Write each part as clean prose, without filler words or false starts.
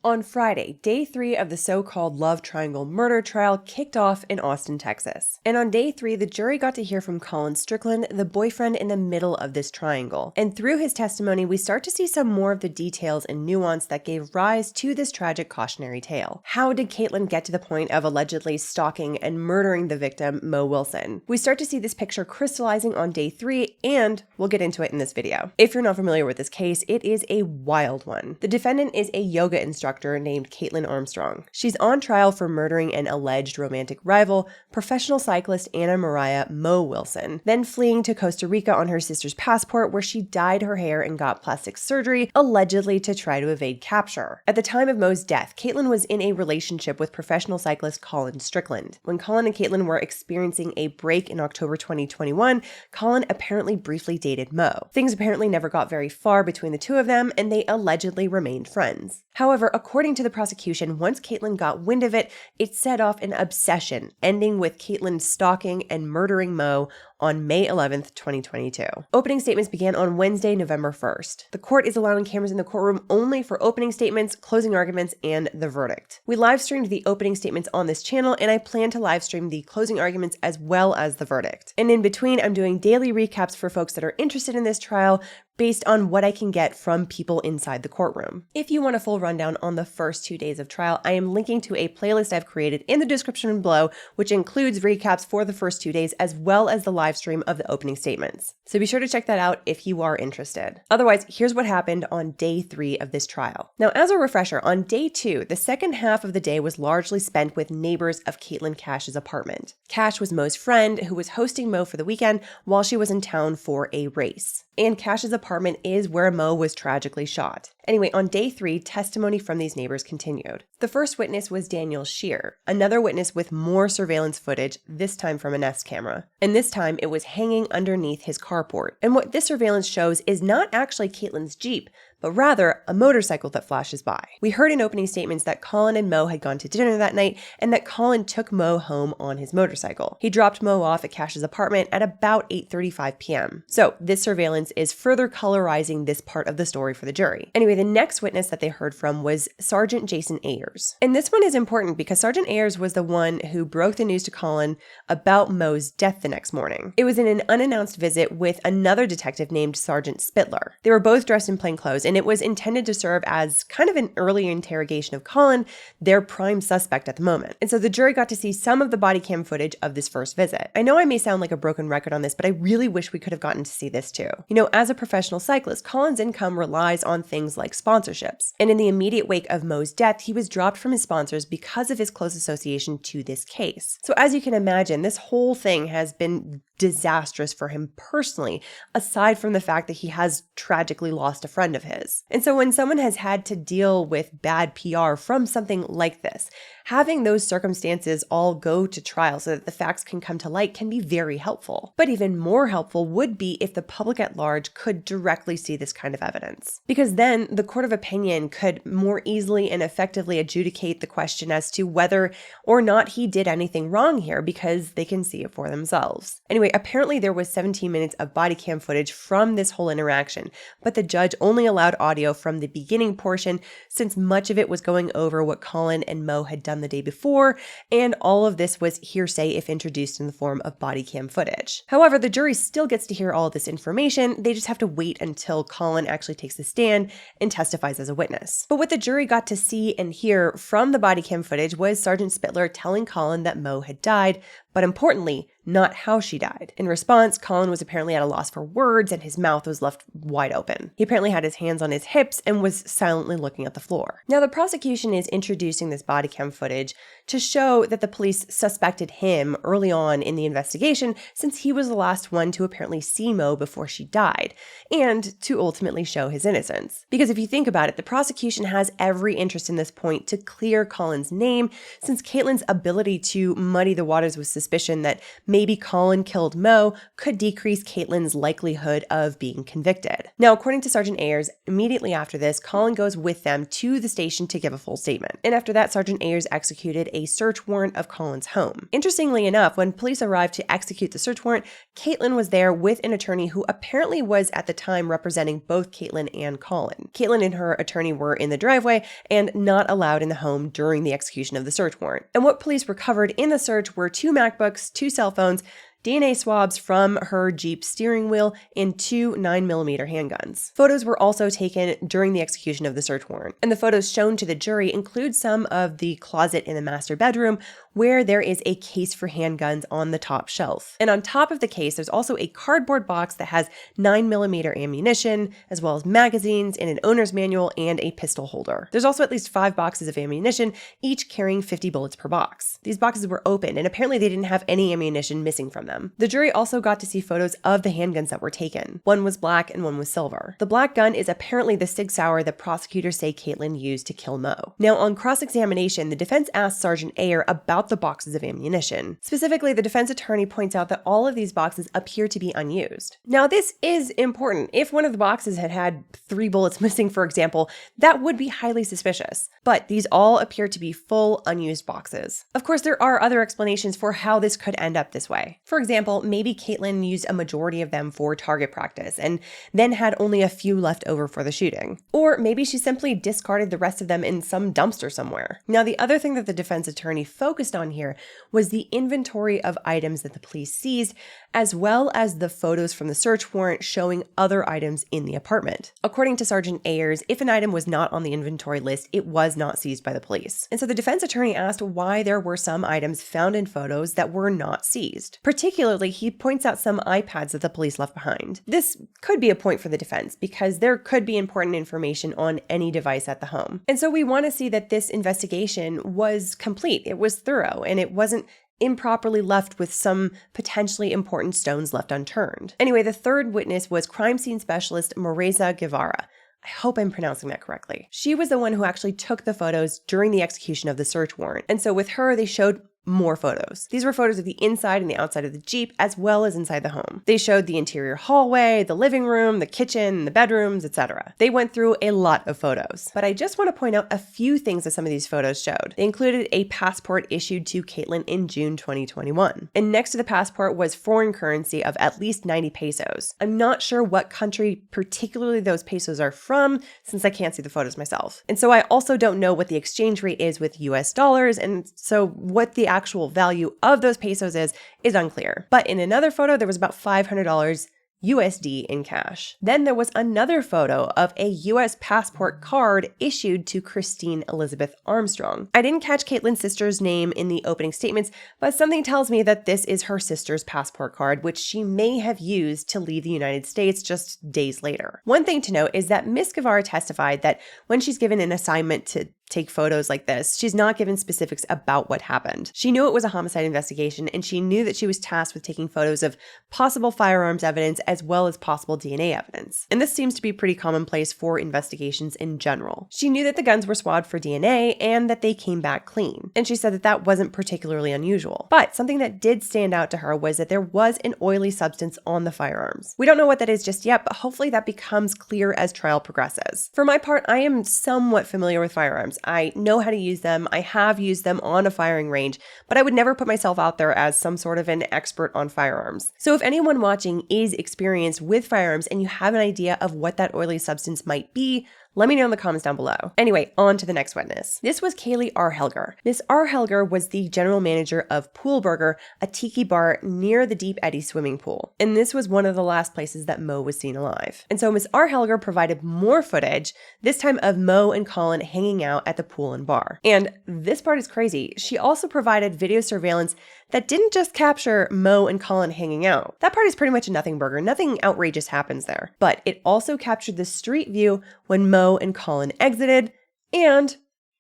On Friday, day 3 of the so-called love triangle murder trial kicked off in Austin, Texas. And on day 3, the jury got to hear from Colin Strickland, the boyfriend in the middle of this triangle. And through his testimony, we start to see some more of the details and nuance that gave rise to this tragic cautionary tale. How did Kaitlin get to the point of allegedly stalking and murdering the victim, Mo Wilson? We start to see this picture crystallizing on day 3, and we'll get into it in this video. If you're not familiar with this case, it is a wild one. The defendant is a yoga instructor named Kaitlin Armstrong. She's on trial for murdering an alleged romantic rival, professional cyclist Anna Moriah Mo Wilson, then fleeing to Costa Rica on her sister's passport, where she dyed her hair and got plastic surgery, allegedly to try to evade capture. At the time of Mo's death, Kaitlin was in a relationship with professional cyclist Colin Strickland. When Colin and Kaitlin were experiencing a break in October 2021, Colin apparently briefly dated Mo. Things apparently never got very far between the two of them, and they allegedly remained friends. However, according to the prosecution, once Kaitlin got wind of it, it set off an obsession, ending with Kaitlin stalking and murdering Mo on May 11th, 2022. Opening statements began on Wednesday, November 1st. The court is allowing cameras in the courtroom only for opening statements, closing arguments, and the verdict. We live streamed the opening statements on this channel, and I plan to live stream the closing arguments as well as the verdict. And in between, I'm doing daily recaps for folks that are interested in this trial, based on what I can get from people inside the courtroom. If you want a full rundown on the first 2 days of trial, I am linking to a playlist I've created in the description below, which includes recaps for the first 2 days as well as the live stream of the opening statements. So be sure to check that out if you are interested. Otherwise, here's what happened on day 3 of this trial. Now, as a refresher, on day 2, the second half of the day was largely spent with neighbors of Kaitlin Cash's apartment. Cash was Mo's friend who was hosting Mo for the weekend while she was in town for a race. And Cash's apartment is where Mo was tragically shot. Anyway, on day 3, testimony from these neighbors continued. The first witness was Daniel Shear, another witness with more surveillance footage, this time from a Nest camera. And this time, it was hanging underneath his carport. And what this surveillance shows is not actually Kaitlin's Jeep, but rather a motorcycle that flashes by. We heard in opening statements that Colin and Mo had gone to dinner that night and that Colin took Mo home on his motorcycle. He dropped Mo off at Cash's apartment at about 8:35 p.m. So this surveillance is further colorizing this part of the story for the jury. Anyway, the next witness that they heard from was Sergeant Jason Ayers. And this one is important because Sergeant Ayers was the one who broke the news to Colin about Mo's death the next morning. It was in an unannounced visit with another detective named Sergeant Spittler. They were both dressed in plain clothes, and it was intended to serve as kind of an early interrogation of Colin, their prime suspect at the moment. And so the jury got to see some of the body cam footage of this first visit. I know I may sound like a broken record on this, but I really wish we could have gotten to see this too. You know, as a professional cyclist, Colin's income relies on things like sponsorships. And in the immediate wake of Mo's death, he was dropped from his sponsors because of his close association to this case. So as you can imagine, this whole thing has been disastrous for him personally, aside from the fact that he has tragically lost a friend of his. And so when someone has had to deal with bad PR from something like this, having those circumstances all go to trial so that the facts can come to light can be very helpful. But even more helpful would be if the public at large could directly see this kind of evidence. Because then the court of opinion could more easily and effectively adjudicate the question as to whether or not he did anything wrong here, because they can see it for themselves. Anyway, apparently there was 17 minutes of body cam footage from this whole interaction, but the judge only allowed audio from the beginning portion since much of it was going over what Colin and Mo had done the day before, and all of this was hearsay if introduced in the form of body cam footage. However, the jury still gets to hear all of this information, they just have to wait until Colin actually takes the stand and testifies as a witness. But what the jury got to see and hear from the body cam footage was Sergeant Spittler telling Colin that Mo had died, but importantly, not how she died. In response, Colin was apparently at a loss for words and his mouth was left wide open. He apparently had his hands on his hips and was silently looking at the floor. Now, the prosecution is introducing this body cam footage to show that the police suspected him early on in the investigation, since he was the last one to apparently see Mo before she died, and to ultimately show his innocence. Because if you think about it, the prosecution has every interest in this point to clear Colin's name, since Kaitlin's ability to muddy the waters with suspicion suspicion that maybe Colin killed Mo could decrease Kaitlin's likelihood of being convicted. Now, according to Sergeant Ayers, immediately after this, Colin goes with them to the station to give a full statement. And after that, Sergeant Ayers executed a search warrant of Colin's home. Interestingly enough, when police arrived to execute the search warrant, Kaitlin was there with an attorney who apparently was at the time representing both Kaitlin and Colin. Kaitlin and her attorney were in the driveway and not allowed in the home during the execution of the search warrant. And what police recovered in the search were 2 MacBooks, 2 cell phones, DNA swabs from her Jeep steering wheel, and 2 9mm handguns. Photos were also taken during the execution of the search warrant, and the photos shown to the jury include some of the closet in the master bedroom where there is a case for handguns on the top shelf. And on top of the case, there's also a cardboard box that has 9mm ammunition, as well as magazines and an owner's manual and a pistol holder. There's also at least 5 boxes of ammunition, each carrying 50 bullets per box. These boxes were open, and apparently they didn't have any ammunition missing from them. The jury also got to see photos of the handguns that were taken. One was black and one was silver. The black gun is apparently the Sig Sauer that prosecutors say Kaitlin used to kill Mo. Now, on cross-examination, the defense asked Sergeant Ayer about the boxes of ammunition. Specifically, the defense attorney points out that all of these boxes appear to be unused. Now, this is important. If one of the boxes had 3 bullets missing, for example, that would be highly suspicious. But these all appear to be full, unused boxes. Of course, there are other explanations for how this could end up this way. For example, maybe Kaitlin used a majority of them for target practice and then had only a few left over for the shooting. Or maybe she simply discarded the rest of them in some dumpster somewhere. Now, the other thing that the defense attorney focused on here was the inventory of items that the police seized, as well as the photos from the search warrant showing other items in the apartment. According to Sergeant Ayers, if an item was not on the inventory list, it was not seized by the police. And so the defense attorney asked why there were some items found in photos that were not seized. Particularly, he points out some iPads that the police left behind. This could be a point for the defense because there could be important information on any device at the home. And so we want to see that this investigation was complete, it was thorough, and it wasn't improperly left with some potentially important stones left unturned. Anyway, the third witness was crime scene specialist Mirezha Guevara. I hope I'm pronouncing that correctly. She was the one who actually took the photos during the execution of the search warrant. And so with her, they showed more photos. These were photos of the inside and the outside of the Jeep, as well as inside the home. They showed the interior hallway, the living room, the kitchen, the bedrooms, etc. They went through a lot of photos. But I just want to point out a few things that some of these photos showed. They included a passport issued to Kaitlin in June 2021. And next to the passport was foreign currency of at least 90 pesos. I'm not sure what country particularly those pesos are from, since I can't see the photos myself. And so I also don't know what the exchange rate is with US dollars, and so what the actual value of those pesos is unclear. But in another photo, there was about $500 USD in cash. Then there was another photo of a US passport card issued to Kaitlin Elizabeth Armstrong. I didn't catch Kaitlin's sister's name in the opening statements, but something tells me that this is her sister's passport card, which she may have used to leave the United States just days later. One thing to note is that Miss Guevara testified that when she's given an assignment to take photos like this, she's not given specifics about what happened. She knew it was a homicide investigation, and she knew that she was tasked with taking photos of possible firearms evidence as well as possible DNA evidence. And this seems to be pretty commonplace for investigations in general. She knew that the guns were swabbed for DNA and that they came back clean. And she said that that wasn't particularly unusual. But something that did stand out to her was that there was an oily substance on the firearms. We don't know what that is just yet, but hopefully that becomes clear as trial progresses. For my part, I am somewhat familiar with firearms. I know how to use them. I have used them on a firing range, but I would never put myself out there as some sort of an expert on firearms. So if anyone watching is experienced with firearms and you have an idea of what that oily substance might be, let me know in the comments down below. Anyway, on to the next witness. This was Kaeli Arhelger. Miss Arhelger was the general manager of Pool Burger, a tiki bar near the Deep Eddy swimming pool. And this was one of the last places that Mo was seen alive. And so Miss Arhelger provided more footage, this time of Mo and Colin hanging out at the pool and bar. And this part is crazy. She also provided video surveillance that didn't just capture Mo and Colin hanging out. That part is pretty much a nothing burger. Nothing outrageous happens there. But it also captured the street view when Mo and Colin exited. And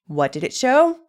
what did it show?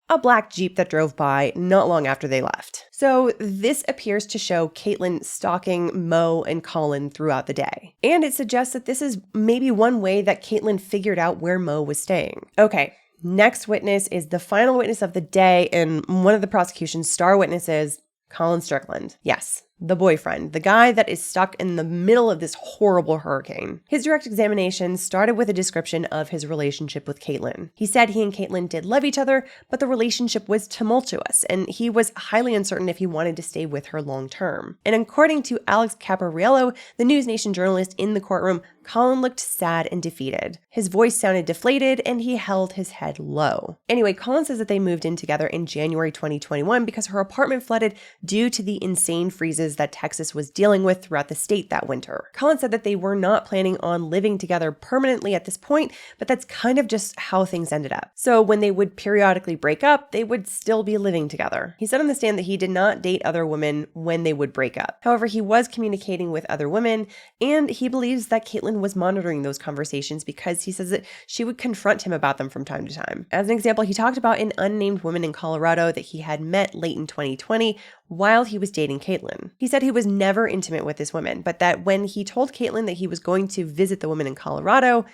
A black Jeep that drove by not long after they left. So this appears to show Kaitlin stalking Mo and Colin throughout the day. And it suggests that this is maybe one way that Kaitlin figured out where Mo was staying. Okay. Next witness is the final witness of the day and one of the prosecution's star witnesses, Colin Strickland. Yes, the boyfriend, the guy that is stuck in the middle of this horrible hurricane. His direct examination started with a description of his relationship with Kaitlin. He said he and Kaitlin did love each other, but the relationship was tumultuous, and he was highly uncertain if he wanted to stay with her long term. And according to Alex Capariello, the News Nation journalist in the courtroom, Colin looked sad and defeated. His voice sounded deflated, and he held his head low. Anyway, Colin says that they moved in together in January 2021 because her apartment flooded due to the insane freezes that Texas was dealing with throughout the state that winter. Colin said that they were not planning on living together permanently at this point, but that's kind of just how things ended up. So when they would periodically break up, they would still be living together. He said on the stand that he did not date other women when they would break up. However, he was communicating with other women, and he believes that Kaitlin was monitoring those conversations because he says that she would confront him about them from time to time. As an example, he talked about an unnamed woman in Colorado that he had met late in 2020 while he was dating Kaitlin. He said he was never intimate with this woman, but that when he told Kaitlin that he was going to visit the woman in Colorado,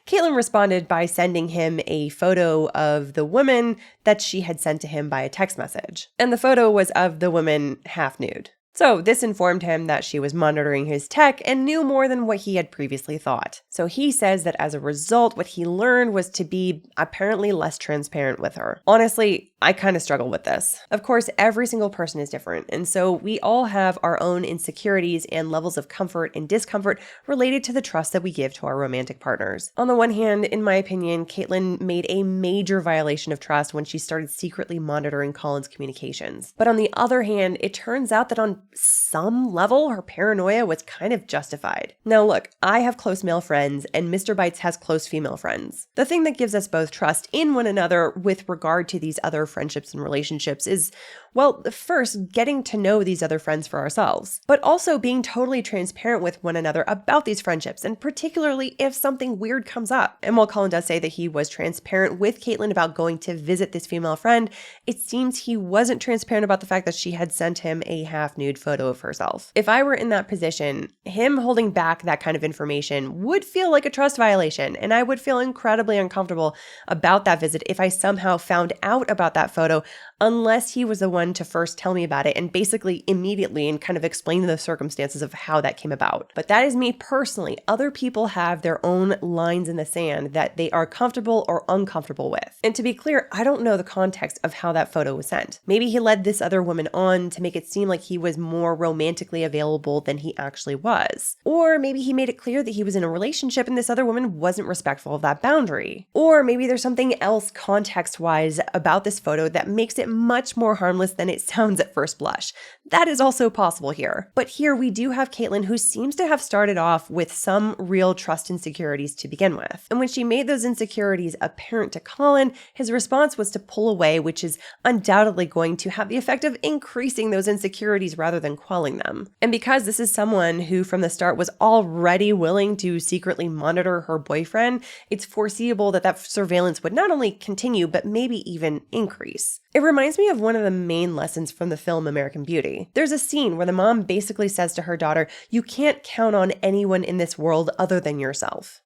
Kaitlin responded by sending him a photo of the woman that she had sent to him by a text message. And the photo was of the woman half nude. So this informed him that she was monitoring his tech and knew more than what he had previously thought. So he says that as a result, what he learned was to be apparently less transparent with her. Honestly, I kind of struggle with this. Of course, every single person is different, and so we all have our own insecurities and levels of comfort and discomfort related to the trust that we give to our romantic partners. On the one hand, in my opinion, Kaitlin made a major violation of trust when she started secretly monitoring Colin's communications. But on the other hand, it turns out that on some level, her paranoia was kind of justified. Now look, I have close male friends and Mr. Bites has close female friends. The thing that gives us both trust in one another with regard to these other friendships and relationships is, well, first, getting to know these other friends for ourselves, but also being totally transparent with one another about these friendships, and particularly if something weird comes up. And while Colin does say that he was transparent with Kaitlin about going to visit this female friend, it seems he wasn't transparent about the fact that she had sent him a half-nude photo of herself. If I were in that position, him holding back that kind of information would feel like a trust violation, and I would feel incredibly uncomfortable about that visit if I somehow found out about that photo, unless he was the one to first tell me about it and basically immediately and kind of explain the circumstances of how that came about. But that is me personally. Other people have their own lines in the sand that they are comfortable or uncomfortable with. And to be clear, I don't know the context of how that photo was sent. Maybe he led this other woman on to make it seem like he was more romantically available than he actually was. Or maybe he made it clear that he was in a relationship and this other woman wasn't respectful of that boundary. Or maybe there's something else context-wise about this photo that makes it much more harmless than it sounds at first blush. That is also possible here. But here we do have Kaitlin, who seems to have started off with some real trust insecurities to begin with. And when she made those insecurities apparent to Colin, his response was to pull away, which is undoubtedly going to have the effect of increasing those insecurities rather than quelling them. And because this is someone who from the start was already willing to secretly monitor her boyfriend, it's foreseeable that that surveillance would not only continue, but maybe even increase. It reminds me of one of the main lessons from the film American Beauty. There's a scene where the mom basically says to her daughter, "You can't count on anyone in this world other than yourself."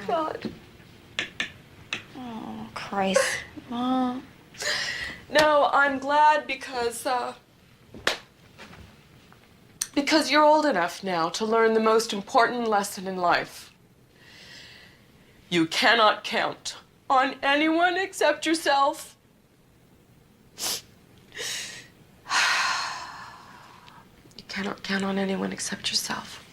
God. Oh, Christ. Mom. No, I'm glad because you're old enough now to learn the most important lesson in life. You cannot count on anyone except yourself. You cannot count on anyone except yourself.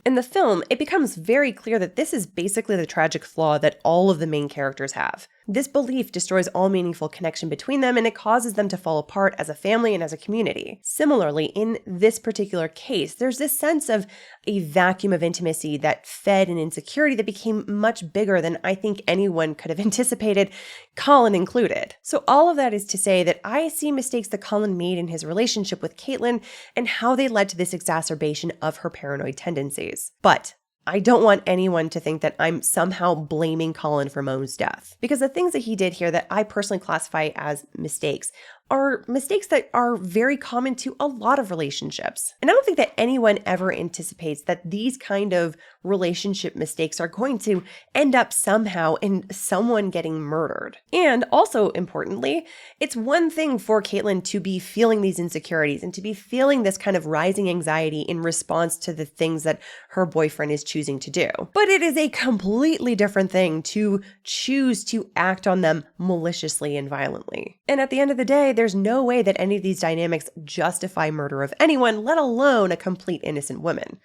In the film, it becomes very clear that this is basically the tragic flaw that all of the main characters have. This belief destroys all meaningful connection between them, and it causes them to fall apart as a family and as a community. Similarly, in this particular case, there's this sense of a vacuum of intimacy that fed an insecurity that became much bigger than I think anyone could have anticipated, Colin included. So all of that is to say that I see mistakes that Colin made in his relationship with Kaitlin and how they led to this exacerbation of her paranoid tendencies. But I don't want anyone to think that I'm somehow blaming Colin for Mo's death, because the things that he did here that I personally classify as mistakes are mistakes that are very common to a lot of relationships. And I don't think that anyone ever anticipates that these kind of relationship mistakes are going to end up somehow in someone getting murdered. And also importantly, it's one thing for Kaitlin to be feeling these insecurities and to be feeling this kind of rising anxiety in response to the things that her boyfriend is choosing to do. But it is a completely different thing to choose to act on them maliciously and violently. And at the end of the day, there's no way that any of these dynamics justify murder of anyone, let alone a complete innocent woman.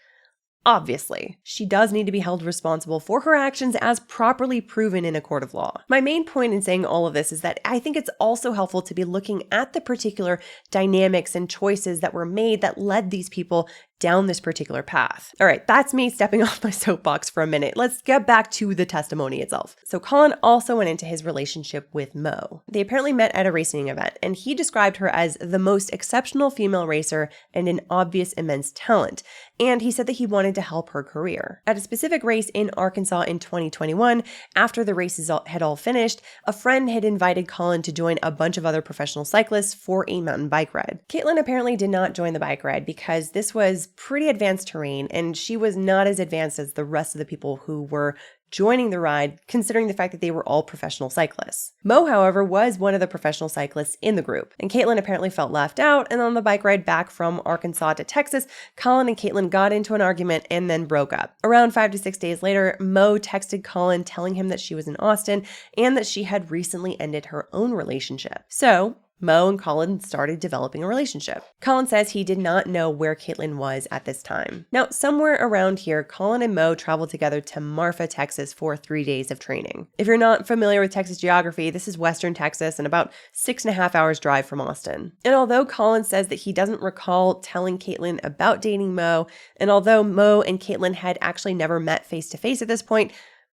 Obviously, she does need to be held responsible for her actions as properly proven in a court of law. My main point in saying all of this is that I think it's also helpful to be looking at the particular dynamics and choices that were made that led these people down this particular path. All right, that's me stepping off my soapbox for a minute. Let's get back to the testimony itself. So Colin also went into his relationship with Mo. They apparently met at a racing event, and he described her as the most exceptional female racer and an obvious immense talent. And he said that he wanted to help her career. At a specific race in Arkansas in 2021, after the races had all finished, a friend had invited Colin to join a bunch of other professional cyclists for a mountain bike ride. Kaitlin apparently did not join the bike ride because this was pretty advanced terrain, and she was not as advanced as the rest of the people who were joining the ride, considering the fact that they were all professional cyclists. Mo, however, was one of the professional cyclists in the group, and Kaitlin apparently felt left out, and on the bike ride back from Arkansas to Texas, Colin and Kaitlin got into an argument and then broke up. Around 5 to 6 days later, Mo texted Colin telling him that she was in Austin and that she had recently ended her own relationship. So Mo and Colin started developing a relationship. Colin says he did not know where Kaitlin was at this time. Now, somewhere around here, Colin and Mo traveled together to Marfa, Texas for 3 days of training. If you're not familiar with Texas geography, this is Western Texas and about 6.5 hours drive from Austin. And although Colin says that he doesn't recall telling Kaitlin about dating Mo, and although Mo and Kaitlin had actually never met face to face at this point,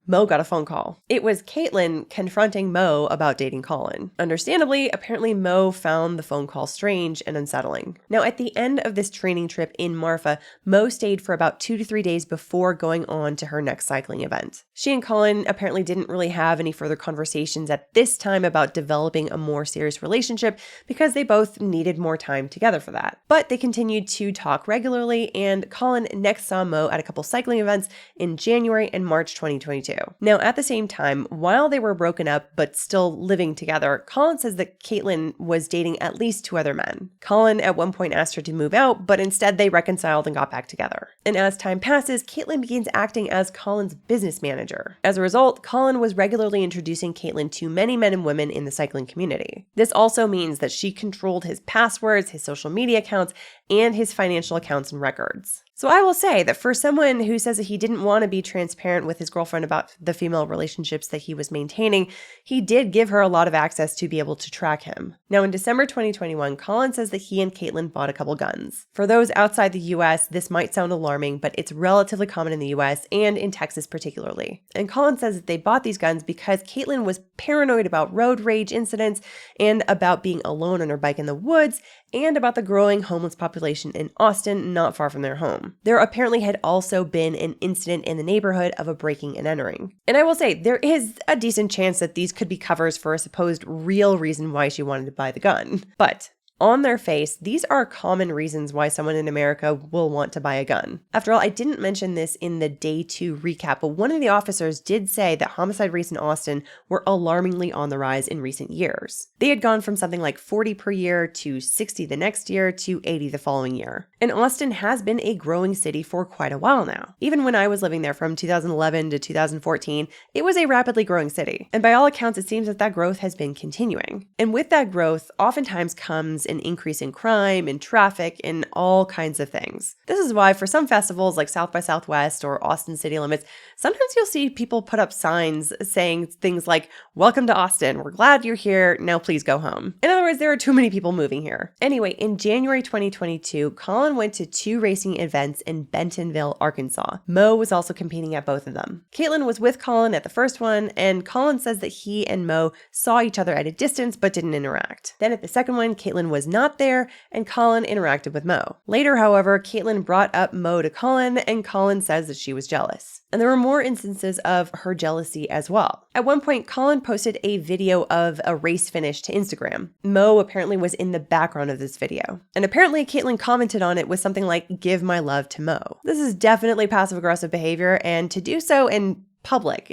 Mo got a phone call. It was Kaitlin confronting Mo about dating Colin. Understandably, apparently Mo found the phone call strange and unsettling. Now, at the end of this training trip in Marfa, Mo stayed for about 2 to 3 days before going on to her next cycling event. She and Colin apparently didn't really have any further conversations at this time about developing a more serious relationship because they both needed more time together for that. But they continued to talk regularly, and Colin next saw Mo at a couple cycling events in January and March 2022. Now, at the same time, while they were broken up but still living together, Colin says that Kaitlin was dating at least 2 other men. Colin at one point asked her to move out, but instead they reconciled and got back together. And as time passes, Kaitlin begins acting as Colin's business manager. As a result, Colin was regularly introducing Kaitlin to many men and women in the cycling community. This also means that she controlled his passwords, his social media accounts, and his financial accounts and records. So I will say that for someone who says that he didn't want to be transparent with his girlfriend about the female relationships that he was maintaining, he did give her a lot of access to be able to track him. Now, in December 2021, Colin says that he and Kaitlin bought a couple guns. For those outside the US, this might sound alarming, but it's relatively common in the US and in Texas particularly. And Colin says that they bought these guns because Kaitlin was paranoid about road rage incidents and about being alone on her bike in the woods and about the growing homeless population in Austin not far from their home. There apparently had also been an incident in the neighborhood of a breaking and entering. And I will say, there is a decent chance that these could be covers for a supposed real reason why she wanted to buy the gun. But on their face, these are common reasons why someone in America will want to buy a gun. After all, I didn't mention this in the day 2 recap, but one of the officers did say that homicide rates in Austin were alarmingly on the rise in recent years. They had gone from something like 40 per year to 60 the next year to 80 the following year. And Austin has been a growing city for quite a while now. Even when I was living there from 2011 to 2014, it was a rapidly growing city. And by all accounts, it seems that that growth has been continuing. And with that growth, oftentimes comes an increase in crime and traffic and all kinds of things. This is why for some festivals like South by Southwest or Austin City Limits, sometimes you'll see people put up signs saying things like, "Welcome to Austin, we're glad you're here, now please go home." In other words, there are too many people moving here. Anyway, in January 2022, Colin went to 2 racing events in Bentonville, Arkansas. Mo was also competing at both of them. Kaitlin was with Colin at the first one, and Colin says that he and Mo saw each other at a distance but didn't interact. Then at the second one, Kaitlin was was not there, and Colin interacted with Mo. Later, however, Kaitlin brought up Mo to Colin, and Colin says that she was jealous. And there were more instances of her jealousy as well. At one point, Colin posted a video of a race finish to Instagram. Mo apparently was in the background of this video. And apparently, Kaitlin commented on it with something like, "Give my love to Mo." This is definitely passive-aggressive behavior, and to do so in public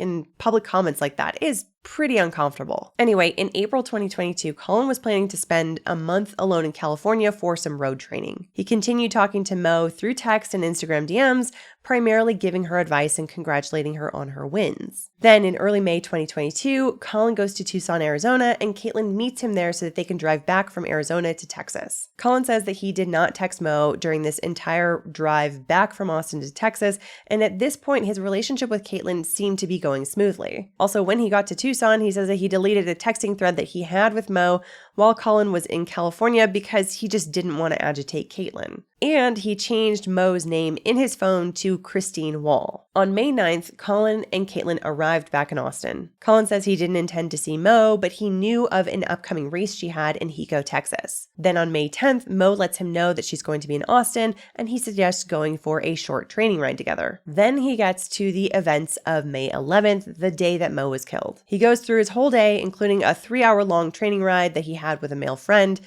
comments like that is pretty uncomfortable. Anyway, in April 2022, Colin was planning to spend a month alone in California for some road training. He continued talking to Mo through text and Instagram DMs, primarily giving her advice and congratulating her on her wins. Then in early May 2022, Colin goes to Tucson, Arizona, and Kaitlin meets him there so that they can drive back from Arizona to Texas. Colin says that he did not text Mo during this entire drive back from Austin to Texas, and at this point, his relationship with Kaitlin seemed to be going smoothly. Also, when he got to Tucson, he says that he deleted a texting thread that he had with Mo while Colin was in California because he just didn't want to agitate Kaitlin. And he changed Mo's name in his phone to Christine Wall. On May 9th, Colin and Kaitlin arrived back in Austin. Colin says he didn't intend to see Mo, but he knew of an upcoming race she had in Hico, Texas. Then on May 10th, Mo lets him know that she's going to be in Austin, and he suggests going for a short training ride together. Then he gets to the events of May 11th, the day that Mo was killed. He goes through his whole day, including a 3-hour-long training ride that he had with a male friend,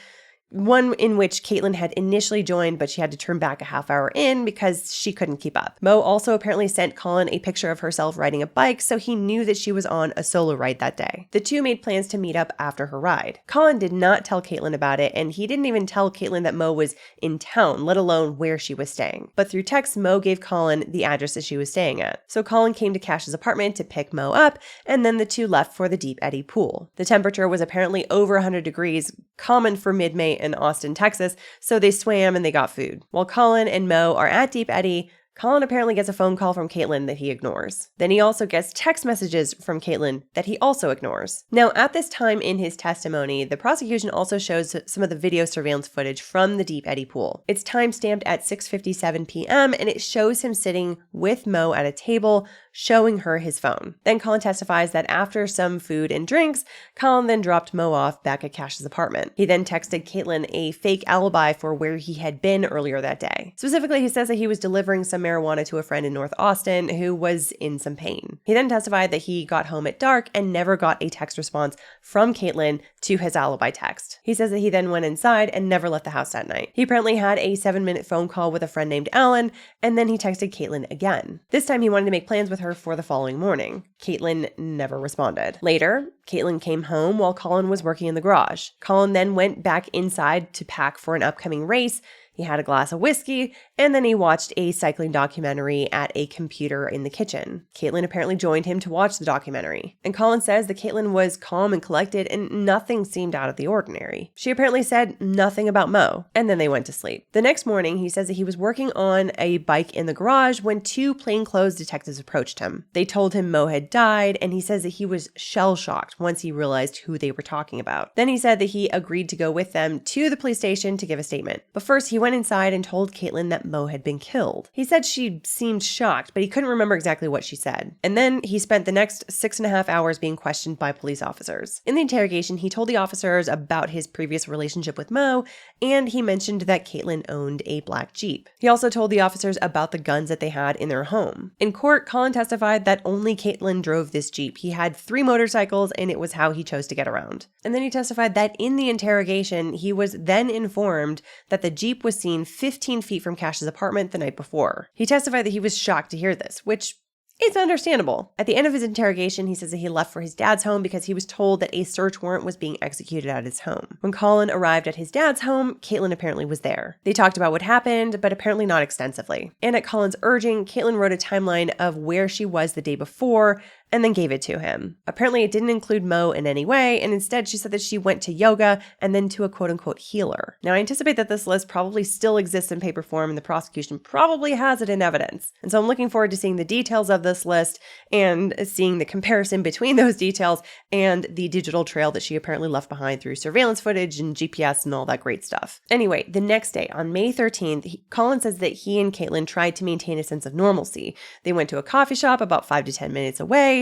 one in which Kaitlin had initially joined, but she had to turn back a half hour in because she couldn't keep up. Mo also apparently sent Colin a picture of herself riding a bike, so he knew that she was on a solo ride that day. The two made plans to meet up after her ride. Colin did not tell Kaitlin about it, and he didn't even tell Kaitlin that Mo was in town, let alone where she was staying. But through text, Mo gave Colin the address that she was staying at. So Colin came to Cash's apartment to pick Mo up, and then the two left for the Deep Eddy pool. The temperature was apparently over 100 degrees, common for mid-May in Austin, Texas, so they swam and they got food. While Colin and Mo are at Deep Eddy, Colin apparently gets a phone call from Kaitlin that he ignores. Then he also gets text messages from Kaitlin that he also ignores. Now, at this time in his testimony, the prosecution also shows some of the video surveillance footage from the Deep Eddy pool. It's time-stamped at 6:57 p.m., and it shows him sitting with Mo at a table, showing her his phone. Then Colin testifies that after some food and drinks, Colin then dropped Mo off back at Cash's apartment. He then texted Kaitlin a fake alibi for where he had been earlier that day. Specifically, he says that he was delivering some marijuana to a friend in North Austin who was in some pain. He then testified that he got home at dark and never got a text response from Kaitlin to his alibi text. He says that he then went inside and never left the house that night. He apparently had a 7-minute phone call with a friend named Alan, and then he texted Kaitlin again. This time he wanted to make plans with her for the following morning. Kaitlin never responded. Later, Kaitlin came home while Colin was working in the garage. Colin then went back inside to pack for an upcoming race. He had a glass of whiskey, and then he watched a cycling documentary at a computer in the kitchen. Kaitlin apparently joined him to watch the documentary. And Colin says that Kaitlin was calm and collected, and nothing seemed out of the ordinary. She apparently said nothing about Mo, and then they went to sleep. The next morning, he says that he was working on a bike in the garage when 2 plainclothes detectives approached him. They told him Mo had died, and he says that he was shell-shocked once he realized who they were talking about. Then he said that he agreed to go with them to the police station to give a statement. But first, he went inside and told Kaitlin that Mo had been killed. He said she seemed shocked, but he couldn't remember exactly what she said. And then he spent the next 6.5 hours being questioned by police officers. In the interrogation, he told the officers about his previous relationship with Mo, and he mentioned that Kaitlin owned a black Jeep. He also told the officers about the guns that they had in their home. In court, Colin testified that only Kaitlin drove this Jeep. He had 3 motorcycles, and it was how he chose to get around. And then he testified that in the interrogation, he was then informed that the Jeep was seen 15 feet from Cash's apartment the night before. He testified that he was shocked to hear this, which is understandable. At the end of his interrogation, he says that he left for his dad's home because he was told that a search warrant was being executed at his home. When Colin arrived at his dad's home, Kaitlin apparently was there. They talked about what happened, but apparently not extensively. And at Colin's urging, Kaitlin wrote a timeline of where she was the day before and then gave it to him. Apparently it didn't include Mo in any way, and instead she said that she went to yoga and then to a quote-unquote healer. Now I anticipate that this list probably still exists in paper form and the prosecution probably has it in evidence. And so I'm looking forward to seeing the details of this list and seeing the comparison between those details and the digital trail that she apparently left behind through surveillance footage and GPS and all that great stuff. Anyway, the next day, on May 13th, Colin says that he and Kaitlin tried to maintain a sense of normalcy. They went to a coffee shop about 5 to 10 minutes away,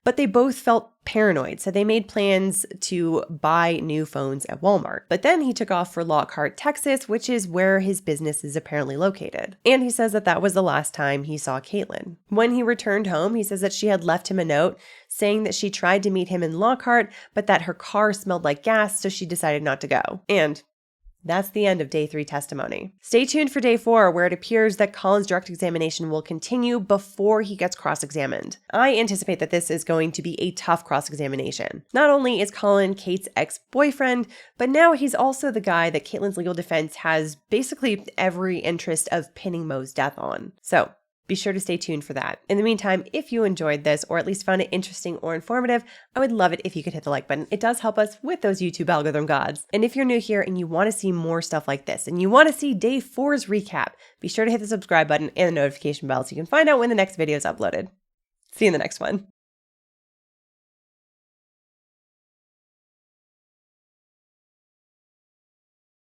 but they both felt paranoid, so they made plans to buy new phones at Walmart. But then he took off for Lockhart, Texas, which is where his business is apparently located. And he says that that was the last time he saw Kaitlin. When he returned home, he says that she had left him a note saying that she tried to meet him in Lockhart, but that her car smelled like gas, so she decided not to go. And that's the end of day 3 testimony. Stay tuned for day 4, where it appears that Colin's direct examination will continue before he gets cross-examined. I anticipate that this is going to be a tough cross-examination. Not only is Colin Kate's ex-boyfriend, but now he's also the guy that Kaitlin's legal defense has basically every interest of pinning Mo's death on. So be sure to stay tuned for that. In the meantime, if you enjoyed this, or at least found it interesting or informative, I would love it if you could hit the like button. It does help us with those YouTube algorithm gods. And if you're new here and you want to see more stuff like this, and you want to see day 4's recap, be sure to hit the subscribe button and the notification bell so you can find out when the next video is uploaded. See you in the next one.